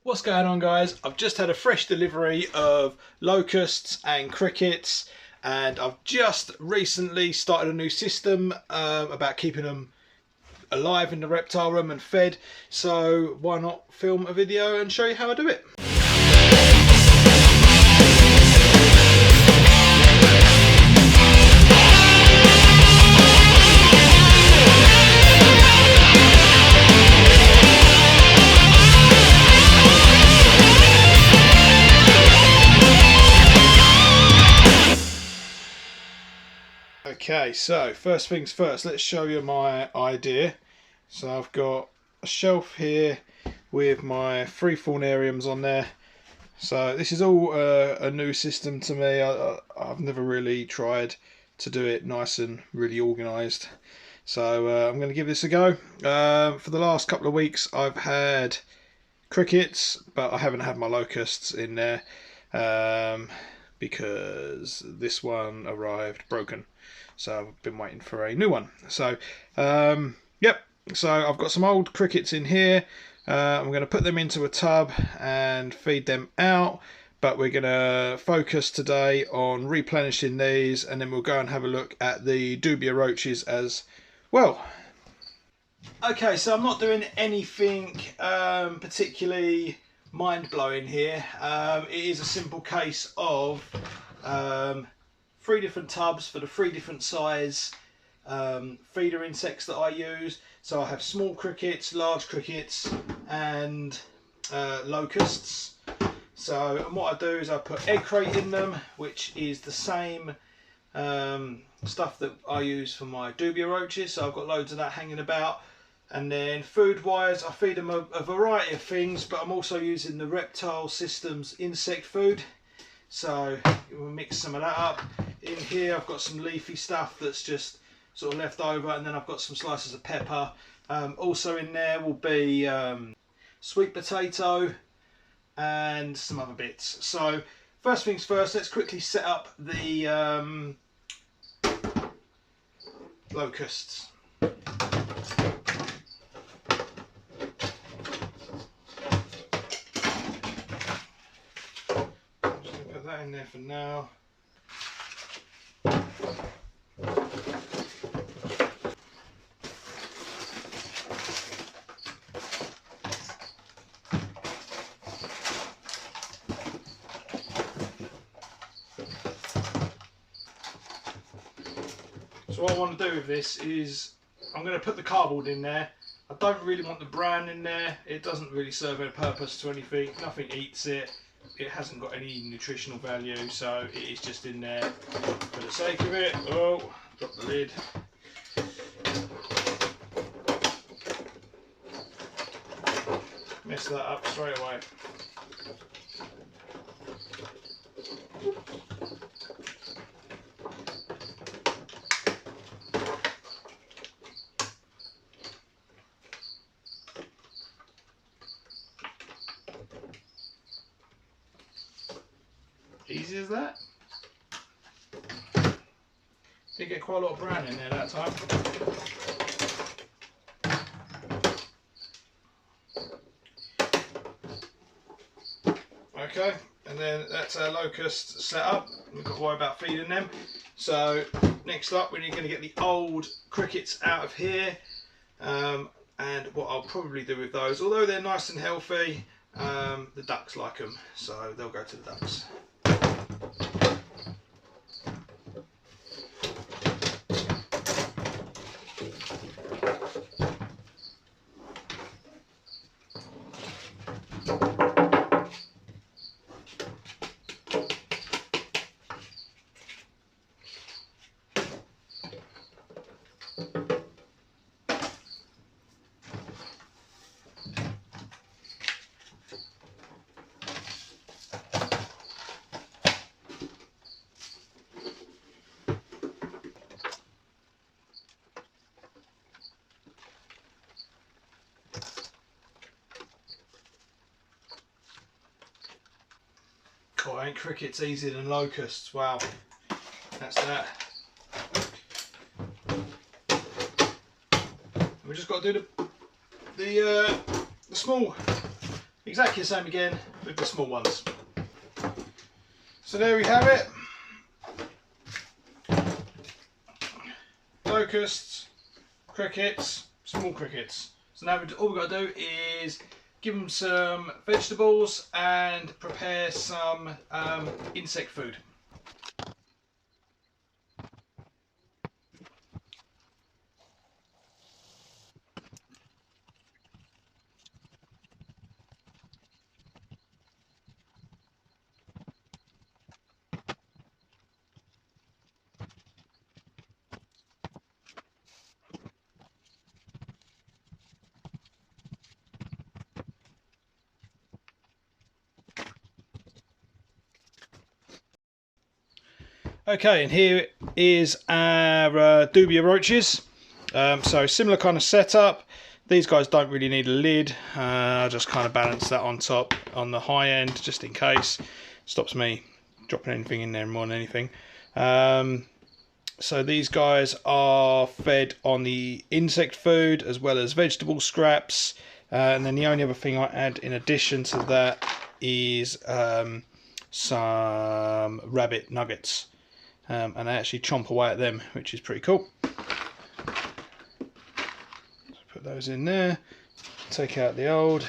What's going on, guys? I've just had a fresh delivery of locusts and crickets, and I've just recently started a new system about keeping them alive in the reptile room and fed, so why not film a video and show you how I do it. Okay, so first things first, let's show you my idea. So I've got a shelf here with my 3 faunariums on there. So this is all a new system to me. I've never really tried to do it nice and really organised. So I'm going to give this a go. For the last couple of weeks I've had crickets, but I haven't had my locusts in there because this one arrived broken. So I've been waiting for a new one. So yep, so I've got some old crickets in here. I'm going to put them into a tub and feed them out, but we're going to focus today on replenishing these, and then we'll go and have a look at the Dubia roaches as well. Okay, so I'm not doing anything particularly mind-blowing here. It is a simple case of 3 different tubs for the 3 different size feeder insects that I use. So I have small crickets, large crickets, and locusts. So and what I do is I put egg crate in them, which is the same stuff that I use for my Dubia roaches. So I've got loads of that hanging about. And then food wise, I feed them a variety of things, but I'm also using the Reptile Systems insect food. So we'll mix some of that up. In here I've got some leafy stuff that's just sort of left over, and then I've got some slices of pepper. Also in there will be sweet potato and some other bits. So first things first, let's quickly set up the locusts. Put that in there for now. So what I want to do with this is I'm going to put the cardboard in there. I don't really want the bran in there. It doesn't really serve a purpose to anything. Nothing eats it. It hasn't got any nutritional value, so it is just in there for the sake of it. Oh, drop the lid. Mess that up straight away. Easy as that. Did get quite a lot of bran in there that time. Okay, and then that's our locust set up. We've got to worry about feeding them. So next up, we're going to get the old crickets out of here. And what I'll probably do with those, although they're nice and healthy, the ducks like them, so they'll go to the ducks. Cool, ain't crickets easier than locusts? Wow, that's that. We just got to do the small exactly the same again with the small ones. So there we have it. Locusts, crickets, small crickets. So now all we've got to do is give them some vegetables and prepare some insect food. Okay, and here is our Dubia roaches. So similar kind of setup. These guys don't really need a lid. I just kind of balance that on top on the high end just in case. Stops me dropping anything in there more than anything. So these guys are fed on the insect food as well as vegetable scraps. And then the only other thing I add in addition to that is some rabbit nuggets. And I actually chomp away at them, which is pretty cool. Put those in there, take out the old.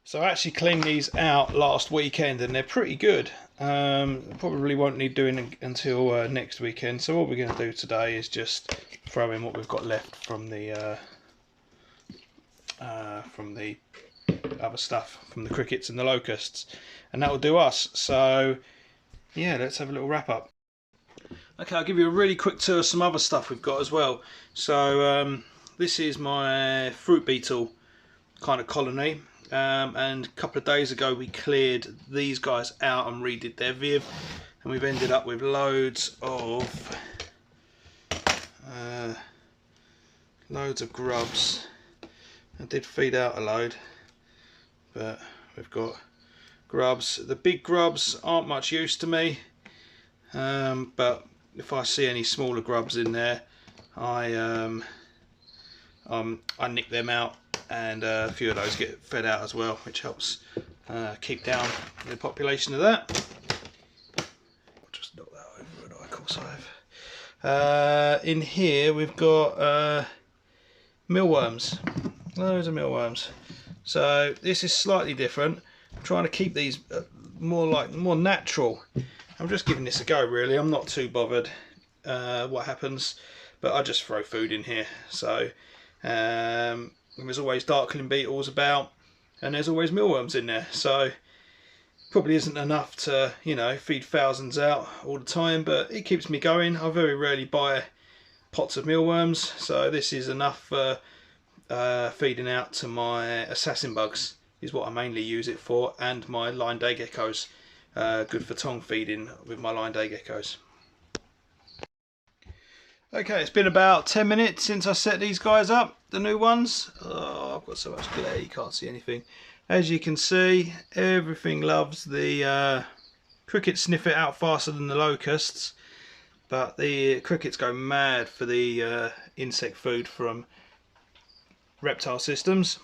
So I actually cleaned these out last weekend and they're pretty good. Probably won't need doing until next weekend. So what we're going to do today is just throw in what we've got left from the other stuff, from the crickets and the locusts, and that will do us. So yeah, let's have a little wrap up. Okay, I'll give you a really quick tour of some other stuff we've got as well. So this is my fruit beetle kind of colony, and a couple of days ago we cleared these guys out and redid their viv, and we've ended up with loads of grubs. I did feed out a load, but we've got grubs. The big grubs aren't much use to me, but if I see any smaller grubs in there, I nick them out, and a few of those get fed out as well, which helps keep down the population of that. I'll just knock that over, and of course I have. In here we've got mealworms. Loads of mealworms. So this is slightly different. I'm trying to keep these more natural. I'm just giving this a go really. I'm not too bothered what happens, but I just throw food in here. So there's always darkling beetles about, and there's always mealworms in there. So probably isn't enough to, you know, feed thousands out all the time, but it keeps me going. I very rarely buy pots of mealworms, so this is enough for feeding out to my assassin bugs is what I mainly use it for, and my line day geckos. Good for tongue feeding with my line day geckos. Okay, it's been about 10 minutes since I set these guys up, the new ones. Oh, I've got so much glare you can't see anything. As you can see, everything loves the crickets. Sniff it out faster than the locusts, but the crickets go mad for the insect food from reptile systems.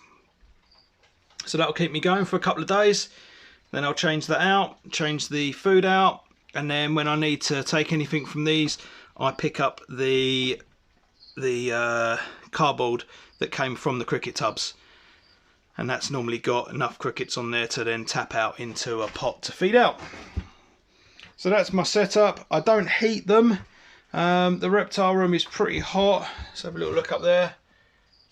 So that'll keep me going for a couple of days. Then I'll change that out, change the food out, and then when I need to take anything from these, I pick up the cardboard that came from the cricket tubs, and that's normally got enough crickets on there to then tap out into a pot to feed out. So that's my setup. I don't heat them. The reptile room is pretty hot. Let's have a little look up there.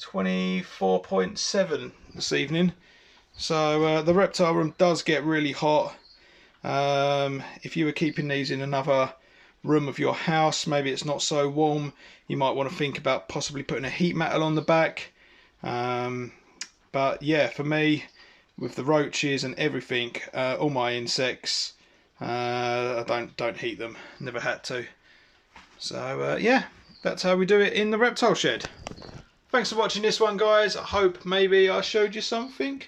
24.7 this evening. So the reptile room does get really hot. If you were keeping these in another room of your house, maybe it's not so warm, you might want to think about possibly putting a heat mat on the back. But yeah, for me, with the roaches and everything, all my insects, I don't heat them, never had to. So yeah, that's how we do it in the reptile shed. Thanks for watching this one, guys. I hope maybe I showed you something.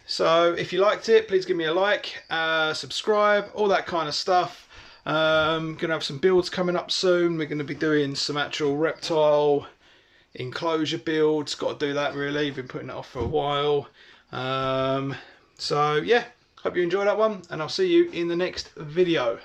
So if you liked it, please give me a like, subscribe, all that kind of stuff. Gonna have some builds coming up soon. We're going to be doing some actual reptile enclosure builds. Got to do that really. Been putting it off for a while. So yeah, hope you enjoyed that one, and I'll see you in the next video.